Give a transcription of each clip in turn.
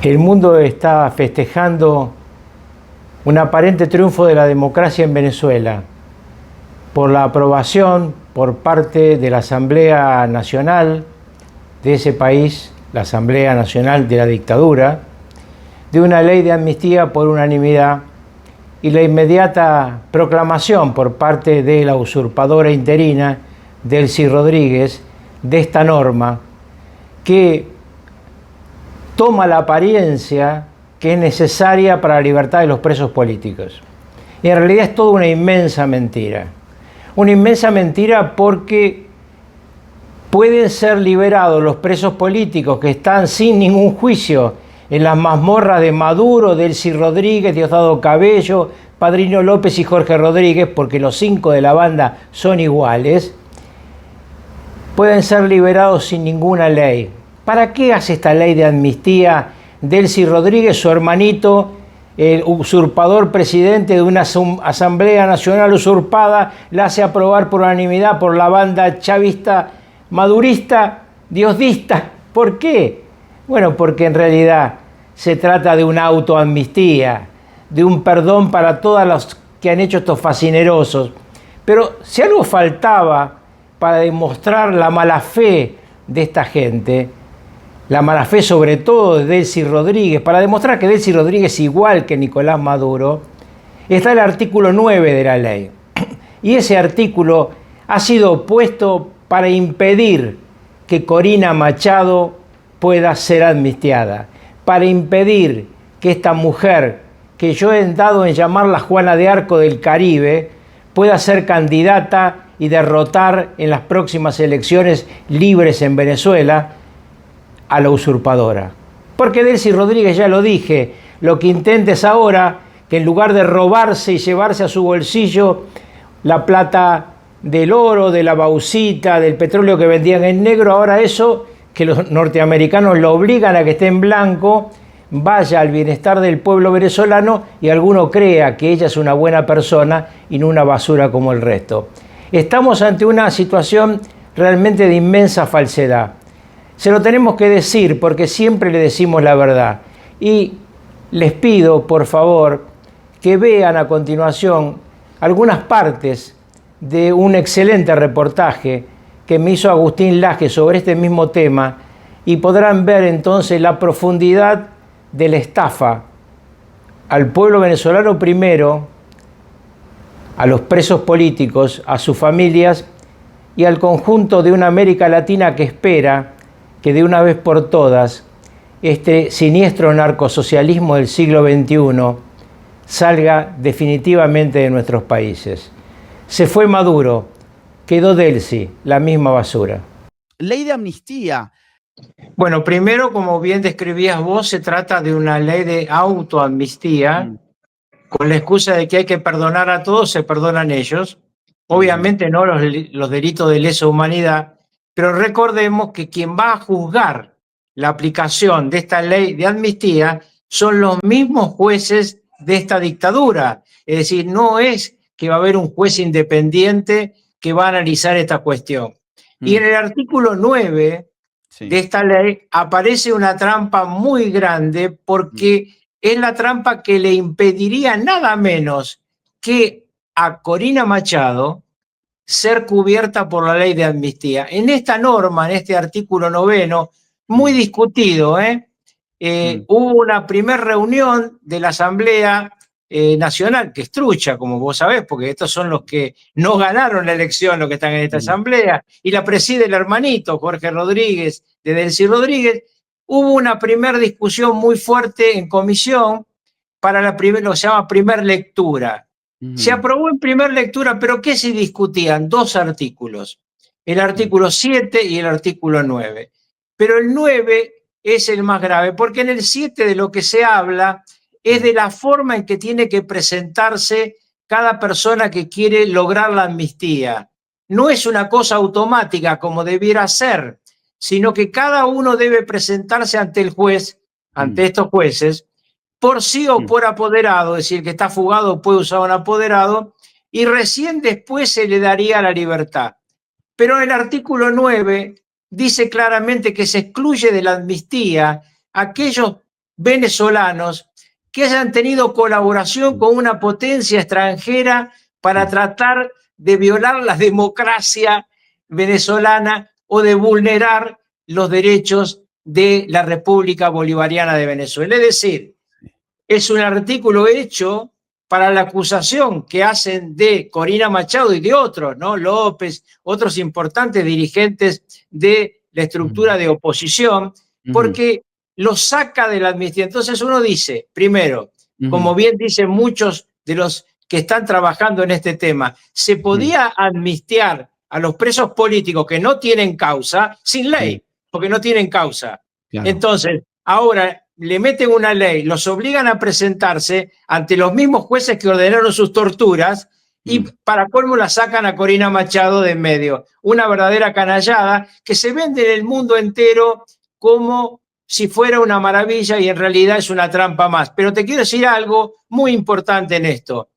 El mundo está festejando un aparente triunfo de la democracia en Venezuela por la aprobación por parte de la Asamblea Nacional de ese país, la Asamblea Nacional de la dictadura, de una ley de amnistía por unanimidad y la inmediata proclamación por parte de la usurpadora interina Delcy Rodríguez de esta norma que toma la apariencia que es necesaria para la libertad de los presos políticos. Y en realidad es toda una inmensa mentira. Una inmensa mentira porque pueden ser liberados los presos políticos que están sin ningún juicio en las mazmorras de Maduro, Delcy Rodríguez, Diosdado Cabello, Padrino López y Jorge Rodríguez, porque los 5 de la banda son iguales, pueden ser liberados sin ninguna ley. ¿Para qué hace esta ley de amnistía Delcy Rodríguez, su hermanito, el usurpador presidente de una Asamblea Nacional usurpada, la hace aprobar por unanimidad por la banda chavista, madurista, diosdista? ¿Por qué? Bueno, porque en realidad se trata de una autoamnistía, de un perdón para todos los que han hecho estos fascinerosos. Pero si algo faltaba para demostrar la mala fe de esta gente, la mala fe sobre todo de Delcy Rodríguez, para demostrar que Delcy Rodríguez es igual que Nicolás Maduro, está el artículo 9 de la ley. Y ese artículo ha sido puesto para impedir que Corina Machado pueda ser amnistiada, para impedir que esta mujer, que yo he dado en llamarla Juana de Arco del Caribe, pueda ser candidata y derrotar en las próximas elecciones libres en Venezuela a la usurpadora. Porque Delcy Rodríguez, ya lo dije, lo que intenta es ahora que en lugar de robarse y llevarse a su bolsillo la plata del oro, de la bauxita, del petróleo que vendían en negro, ahora eso, que los norteamericanos lo obligan a que esté en blanco, vaya al bienestar del pueblo venezolano y alguno crea que ella es una buena persona y no una basura como el resto. Estamos ante una situación realmente de inmensa falsedad. Se lo tenemos que decir porque siempre le decimos la verdad. Y les pido, por favor, que vean a continuación algunas partes de un excelente reportaje que me hizo Agustín Laje sobre este mismo tema y podrán ver entonces la profundidad de la estafa al pueblo venezolano primero, a los presos políticos, a sus familias y al conjunto de una América Latina que espera que de una vez por todas este siniestro narcosocialismo del siglo XXI salga definitivamente de nuestros países. Se fue Maduro, quedó Delcy, la misma basura. Ley de amnistía. Bueno, primero, como bien describías vos, se trata de una ley de autoamnistía, con la excusa de que hay que perdonar a todos, se perdonan ellos. Obviamente no los delitos de lesa humanidad, pero recordemos que quien va a juzgar la aplicación de esta ley de amnistía son los mismos jueces de esta dictadura. Es decir, no es que va a haber un juez independiente que va a analizar esta cuestión. Y en el artículo 9 de esta ley aparece una trampa muy grande porque es la trampa que le impediría nada menos que a Corina Machado ser cubierta por la ley de amnistía. En esta norma, en este artículo 9, muy discutido, hubo una primera reunión de la Asamblea Nacional, que es trucha, como vos sabés, porque estos son los que no ganaron la elección, los que están en esta asamblea, y la preside el hermanito Jorge Rodríguez, de Delcy Rodríguez. Hubo una primera discusión muy fuerte en comisión para lo que se llama primer lectura. Se aprobó en primera lectura, pero ¿qué se discutían? 2 artículos, el artículo 7 y el artículo 9. Pero el 9 es el más grave, porque en el 7 de lo que se habla es de la forma en que tiene que presentarse cada persona que quiere lograr la amnistía. No es una cosa automática como debiera ser, sino que cada uno debe presentarse ante el juez, ante estos jueces, por sí o por apoderado, es decir, que está fugado puede usar un apoderado, y recién después se le daría la libertad. Pero el artículo 9 dice claramente que se excluye de la amnistía aquellos venezolanos que hayan tenido colaboración con una potencia extranjera para tratar de violar la democracia venezolana o de vulnerar los derechos de la República Bolivariana de Venezuela. Es decir, es un artículo hecho para la acusación que hacen de Corina Machado y de otros, ¿no? López, otros importantes dirigentes de la estructura de oposición, porque los saca de la amnistía. Entonces uno dice, primero, como bien dicen muchos de los que están trabajando en este tema, se podía amnistiar a los presos políticos que no tienen causa sin ley, porque no tienen causa. Claro. Entonces, ahora le meten una ley, los obligan a presentarse ante los mismos jueces que ordenaron sus torturas y para colmo la sacan a Corina Machado de en medio. Una verdadera canallada que se vende en el mundo entero como si fuera una maravilla y en realidad es una trampa más. Pero te quiero decir algo muy importante en esto.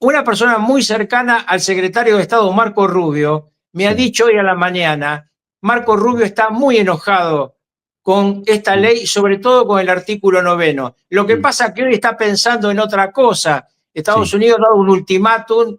Una persona muy cercana al secretario de Estado, Marco Rubio, me ha dicho hoy a la mañana, Marco Rubio está muy enojado con esta ley, sobre todo con el artículo 9. Lo que pasa es que hoy está pensando en otra cosa. Estados Unidos ha dado un ultimátum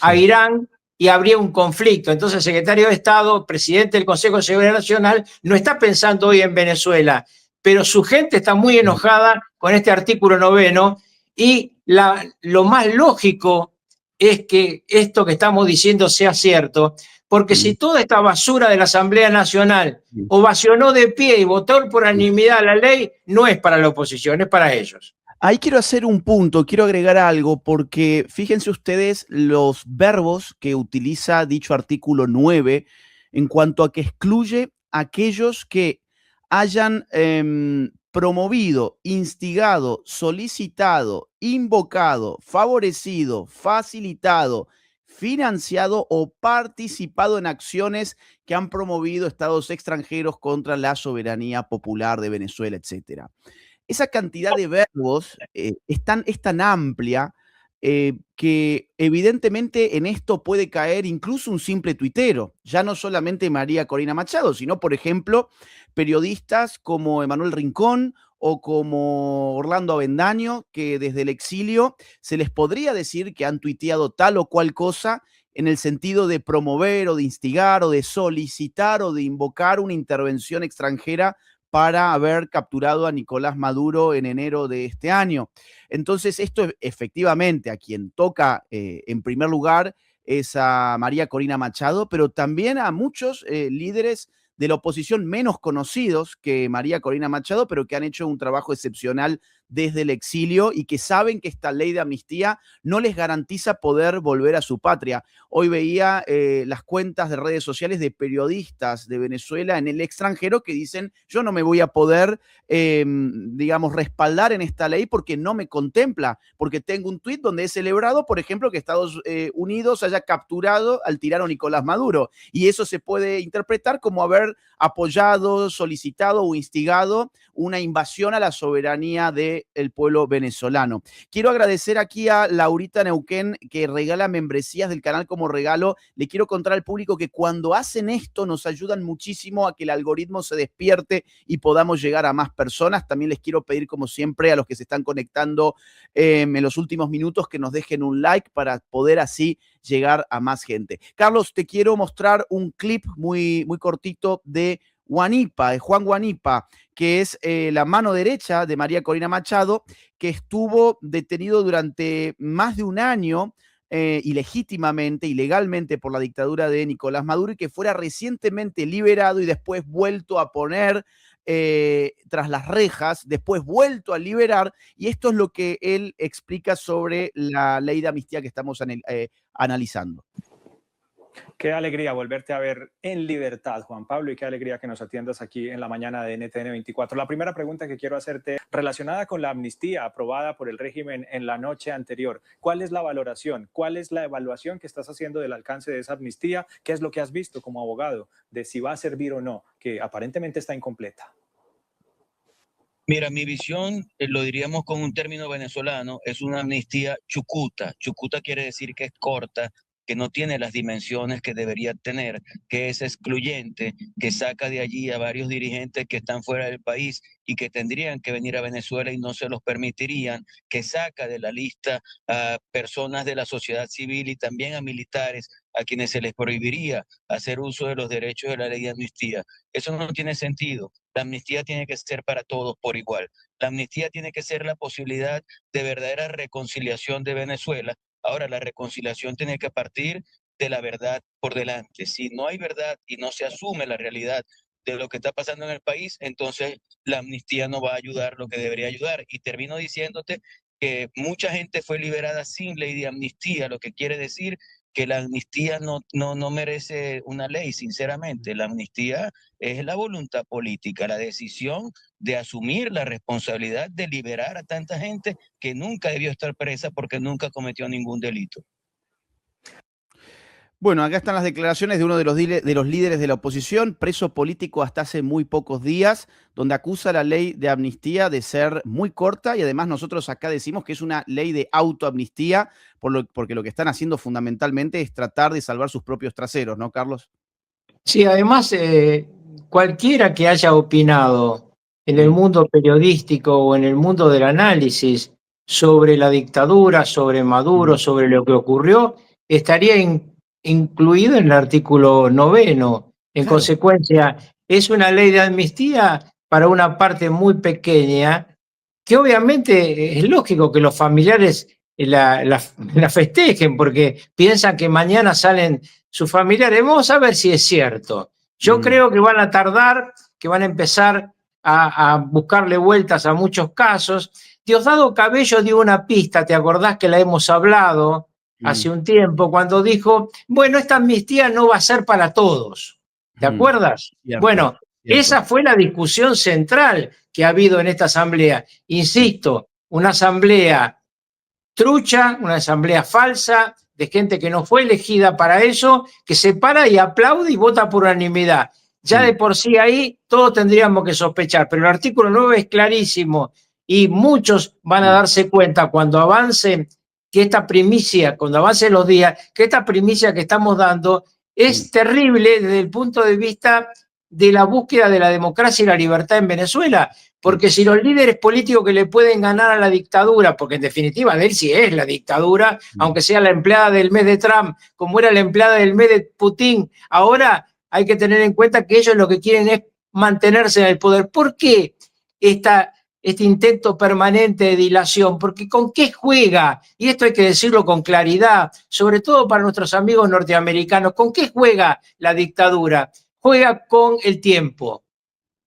a Irán y habría un conflicto. Entonces el secretario de Estado, presidente del Consejo de Seguridad Nacional, no está pensando hoy en Venezuela, pero su gente está muy enojada con este artículo 9 y lo más lógico es que esto que estamos diciendo sea cierto, porque si toda esta basura de la Asamblea Nacional ovacionó de pie y votó por unanimidad la ley, no es para la oposición, es para ellos. Ahí quiero hacer un punto, quiero agregar algo, porque fíjense ustedes los verbos que utiliza dicho artículo 9 en cuanto a que excluye a aquellos que hayan promovido, instigado, solicitado, invocado, favorecido, facilitado, financiado o participado en acciones que han promovido estados extranjeros contra la soberanía popular de Venezuela, etcétera. Esa cantidad de verbos es tan amplia que evidentemente en esto puede caer incluso un simple tuitero, ya no solamente María Corina Machado, sino, por ejemplo, periodistas como Emanuel Rincón o como Orlando Avendaño, que desde el exilio se les podría decir que han tuiteado tal o cual cosa en el sentido de promover o de instigar o de solicitar o de invocar una intervención extranjera para haber capturado a Nicolás Maduro en enero de este año. Entonces, esto efectivamente a quien toca en primer lugar es a María Corina Machado, pero también a muchos líderes de la oposición menos conocidos que María Corina Machado, pero que han hecho un trabajo excepcional desde el exilio y que saben que esta ley de amnistía no les garantiza poder volver a su patria. Hoy veía las cuentas de redes sociales de periodistas de Venezuela en el extranjero que dicen, yo no me voy a poder, digamos, respaldar en esta ley porque no me contempla, porque tengo un tuit donde he celebrado, por ejemplo, que Estados Unidos haya capturado al tirano Nicolás Maduro. Y eso se puede interpretar como haber apoyado, solicitado o instigado una invasión a la soberanía del pueblo venezolano. Quiero agradecer aquí a Laurita Neuquén, que regala membresías del canal como regalo. Le quiero contar al público que cuando hacen esto nos ayudan muchísimo a que el algoritmo se despierte y podamos llegar a más personas. También les quiero pedir, como siempre, a los que se están conectando en los últimos minutos que nos dejen un like para poder así llegar a más gente. Carlos, te quiero mostrar un clip muy, muy cortito de Guanipa, de Juan Guanipa, que es la mano derecha de María Corina Machado, que estuvo detenido durante más de un año ilegítimamente, ilegalmente por la dictadura de Nicolás Maduro y que fuera recientemente liberado y después vuelto a poner tras las rejas, después vuelto a liberar, y esto es lo que él explica sobre la ley de amnistía que estamos analizando. Qué alegría volverte a ver en libertad, Juan Pablo, y qué alegría que nos atiendas aquí en la mañana de NTN 24. La primera pregunta que quiero hacerte relacionada con la amnistía aprobada por el régimen en la noche anterior. ¿Cuál es la valoración? ¿Cuál es la evaluación que estás haciendo del alcance de esa amnistía? ¿Qué es lo que has visto como abogado de si va a servir o no, que aparentemente está incompleta? Mira, mi visión, lo diríamos con un término venezolano, es una amnistía chucuta. Chucuta quiere decir que es corta, que no tiene las dimensiones que debería tener, que es excluyente, que saca de allí a varios dirigentes que están fuera del país y que tendrían que venir a Venezuela y no se los permitirían, que saca de la lista a personas de la sociedad civil y también a militares a quienes se les prohibiría hacer uso de los derechos de la ley de amnistía. Eso no tiene sentido. La amnistía tiene que ser para todos por igual. La amnistía tiene que ser la posibilidad de verdadera reconciliación de Venezuela. Ahora, la reconciliación tiene que partir de la verdad por delante. Si no hay verdad y no se asume la realidad de lo que está pasando en el país, entonces la amnistía no va a ayudar lo que debería ayudar. Y termino diciéndote que mucha gente fue liberada sin ley de amnistía, lo que quiere decir que la amnistía no merece una ley, sinceramente. La amnistía es la voluntad política, la decisión de asumir la responsabilidad de liberar a tanta gente que nunca debió estar presa porque nunca cometió ningún delito. Bueno, acá están las declaraciones de uno de los líderes de la oposición, preso político hasta hace muy pocos días, donde acusa la ley de amnistía de ser muy corta y además nosotros acá decimos que es una ley de autoamnistía, porque lo que están haciendo fundamentalmente es tratar de salvar sus propios traseros, ¿no, Carlos? Sí, además, cualquiera que haya opinado en el mundo periodístico o en el mundo del análisis sobre la dictadura, sobre Maduro, sobre lo que ocurrió, estaría incluido en el artículo 9º. En Claro. consecuencia, es una ley de amnistía para una parte muy pequeña, que obviamente es lógico que los familiares la festejen, porque piensan que mañana salen sus familiares. Vamos a ver si es cierto. Yo creo que van a tardar, que van a empezar a buscarle vueltas a muchos casos. Diosdado Cabello dio una pista, ¿te acordás que la hemos hablado hace un tiempo, cuando dijo, bueno, esta amnistía no va a ser para todos? ¿Te acuerdas? Cierto, bueno, cierto. Esa fue la discusión central que ha habido en esta asamblea. Insisto, una asamblea trucha, una asamblea falsa, de gente que no fue elegida para eso, que se para y aplaude y vota por unanimidad. Ya de por sí ahí todos tendríamos que sospechar, pero el artículo 9 es clarísimo y muchos van a darse cuenta cuando avance que esta primicia, cuando avancen los días, que esta primicia que estamos dando es terrible desde el punto de vista de la búsqueda de la democracia y la libertad en Venezuela. Porque si los líderes políticos que le pueden ganar a la dictadura, porque en definitiva de él sí es la dictadura, aunque sea la empleada del mes de Trump, como era la empleada del mes de Putin, ahora hay que tener en cuenta que ellos lo que quieren es mantenerse en el poder. ¿Por qué este intento permanente de dilación? Porque ¿con qué juega? Y esto hay que decirlo con claridad, sobre todo para nuestros amigos norteamericanos. ¿Con qué juega la dictadura? Juega con el tiempo.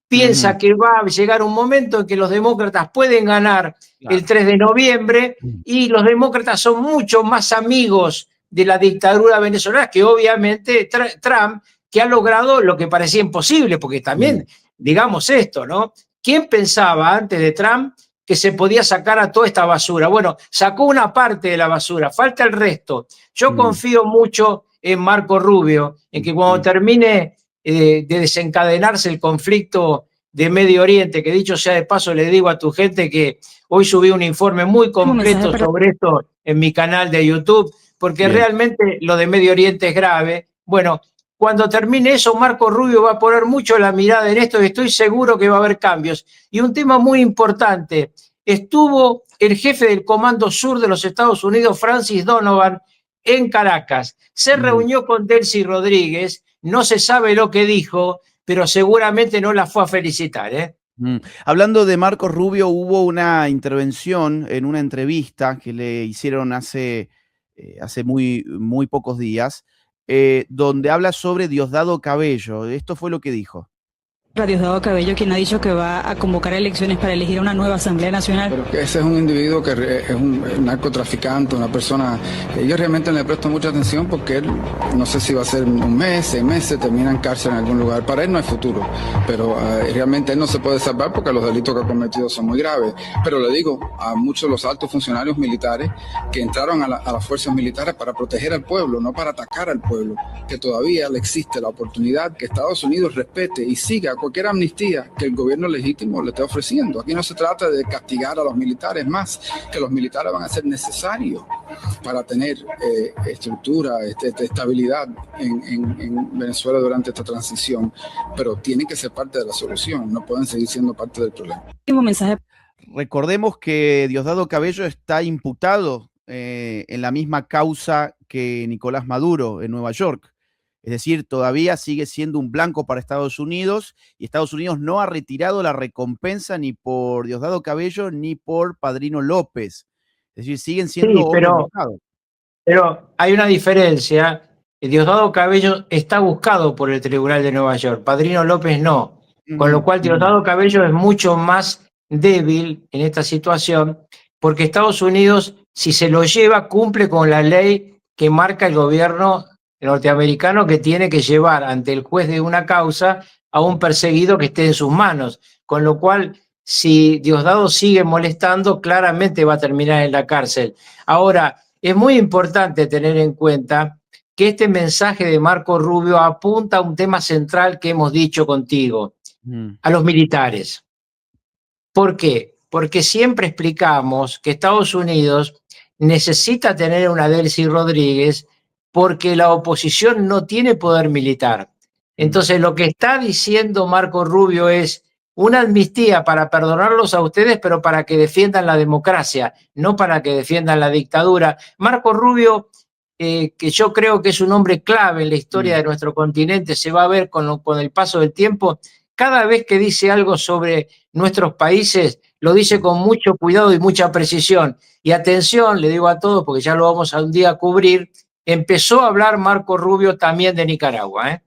Piensa que va a llegar un momento en que los demócratas pueden ganar el 3 de noviembre y los demócratas son mucho más amigos de la dictadura venezolana que obviamente Trump, que ha logrado lo que parecía imposible, porque también, digamos esto, ¿no? ¿Quién pensaba antes de Trump que se podía sacar a toda esta basura? Bueno, sacó una parte de la basura, falta el resto. Yo confío mucho en Marco Rubio, en que cuando termine de desencadenarse el conflicto de Medio Oriente, que dicho sea de paso le digo a tu gente que hoy subí un informe muy completo sobre esto en mi canal de YouTube, porque realmente lo de Medio Oriente es grave. Bueno, cuando termine eso, Marco Rubio va a poner mucho la mirada en esto y estoy seguro que va a haber cambios. Y un tema muy importante, estuvo el jefe del Comando Sur de los Estados Unidos, Francis Donovan, en Caracas. Se reunió con Delcy Rodríguez, no se sabe lo que dijo, pero seguramente no la fue a felicitar. Hablando de Marco Rubio, hubo una intervención en una entrevista que le hicieron hace muy pocos días, donde habla sobre Diosdado Cabello. Esto fue lo que dijo. Diosdado Cabello, quien ha dicho que va a convocar elecciones para elegir una nueva Asamblea Nacional. Pero ese es un individuo que es un narcotraficante, una persona. Yo realmente le presto mucha atención porque él, no sé si va a ser un mes, 6 meses, termina en cárcel en algún lugar. Para él no hay futuro, pero realmente él no se puede salvar porque los delitos que ha cometido son muy graves. Pero le digo a muchos de los altos funcionarios militares que entraron a las fuerzas militares para proteger al pueblo, no para atacar al pueblo, que todavía le existe la oportunidad que Estados Unidos respete y siga cualquier amnistía que el gobierno legítimo le esté ofreciendo. Aquí no se trata de castigar a los militares más, que los militares van a ser necesarios para tener estructura, estabilidad en Venezuela durante esta transición, pero tienen que ser parte de la solución, no pueden seguir siendo parte del problema. Último mensaje. Recordemos que Diosdado Cabello está imputado en la misma causa que Nicolás Maduro en Nueva York. Es decir, todavía sigue siendo un blanco para Estados Unidos y Estados Unidos no ha retirado la recompensa ni por Diosdado Cabello ni por Padrino López. Es decir, siguen siendo Sí, pero hay una diferencia. Diosdado Cabello está buscado por el Tribunal de Nueva York, Padrino López no. Con lo cual Diosdado Cabello es mucho más débil en esta situación, porque Estados Unidos, si se lo lleva, cumple con la ley que marca el gobierno norteamericano, que tiene que llevar ante el juez de una causa a un perseguido que esté en sus manos. Con lo cual, si Diosdado sigue molestando, claramente va a terminar en la cárcel. Ahora, es muy importante tener en cuenta que este mensaje de Marco Rubio apunta a un tema central que hemos dicho contigo, a los militares. ¿Por qué? Porque siempre explicamos que Estados Unidos necesita tener una Delcy Rodríguez porque la oposición no tiene poder militar. Entonces, lo que está diciendo Marco Rubio es una amnistía para perdonarlos a ustedes, pero para que defiendan la democracia, no para que defiendan la dictadura. Marco Rubio, que yo creo que es un hombre clave en la historia de nuestro continente, se va a ver con el paso del tiempo. Cada vez que dice algo sobre nuestros países, lo dice con mucho cuidado y mucha precisión. Y atención, le digo a todos, porque ya lo vamos a un día a cubrir, empezó a hablar Marco Rubio también de Nicaragua,